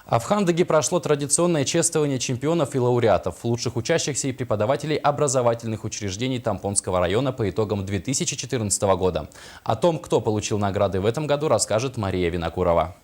А в Хандыге прошло традиционное чествование чемпионов и лауреатов, лучших учащихся и преподавателей образовательных учреждений Тампонского района по итогам 2014 года. О том, кто получил награды в этом году, расскажет Мария Винокурова.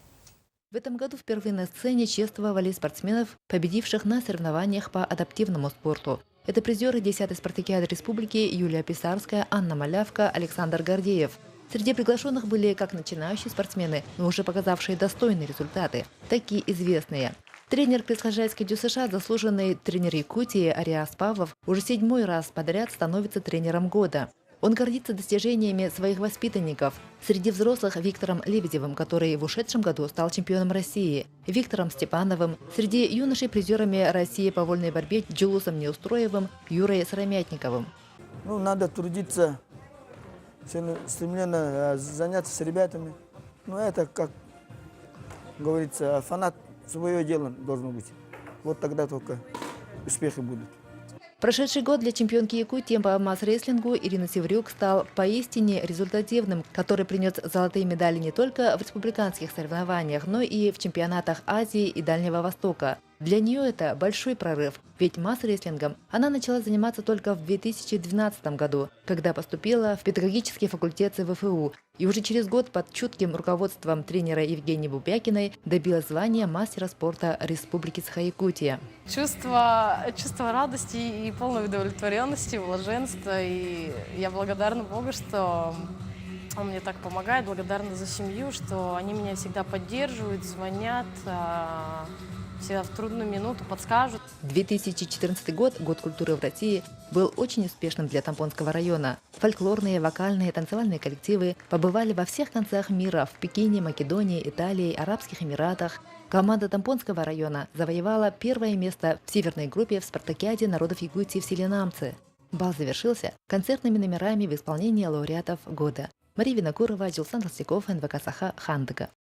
В этом году впервые на сцене чествовали спортсменов, победивших на соревнованиях по адаптивному спорту. Это призеры 10-й спартакиады республики Юлия Писарская, Анна Малявка, Александр Гордеев. Среди приглашенных были как начинающие спортсмены, но уже показавшие достойные результаты, так и известные. Тренер Песхожайской ДЮСШ, заслуженный тренер Якутии Ариас Павлов, уже 7-й раз подряд становится тренером года. Он гордится достижениями своих воспитанников. Среди взрослых Виктором Лебедевым, который в ушедшем году стал чемпионом России, Виктором Степановым, среди юношей призерами России по вольной борьбе Джулусом Неустроевым, Юрой Сыромятниковым. Надо трудиться, стремленно заняться с ребятами. Это, как говорится, фанат свое дело должно быть. Вот тогда только успехи будут. Прошедший год для чемпионки Якутии по масс-рестлингу Ирины Севрюк стал поистине результативным, который принес золотые медали не только в республиканских соревнованиях, но и в чемпионатах Азии и Дальнего Востока. Для нее это большой прорыв, ведь масс-рестлингом она начала заниматься только в 2012 году, когда поступила в педагогический факультет ЦВФУ, и уже через год под чутким руководством тренера Евгении Бубякиной добилась звания мастера спорта Республики Саха-Якутия. Чувство радости и полной удовлетворенности, блаженства. И я благодарна Богу, что Он мне так помогает, благодарна за семью, что они меня всегда поддерживают, звонят, всегда в трудную минуту подскажут. 2014 год, год культуры в России, был очень успешным для Тампонского района. Фольклорные, вокальные, танцевальные коллективы побывали во всех концах мира – в Пекине, Македонии, Италии, Арабских Эмиратах. Команда Тампонского района завоевала первое место в северной группе в спартакиаде народов Якутии в селе Намцы. Бал завершился концертными номерами в исполнении лауреатов года. Мария Винокурова, Джилсан Толстяков, НВК Саха, Хандыга.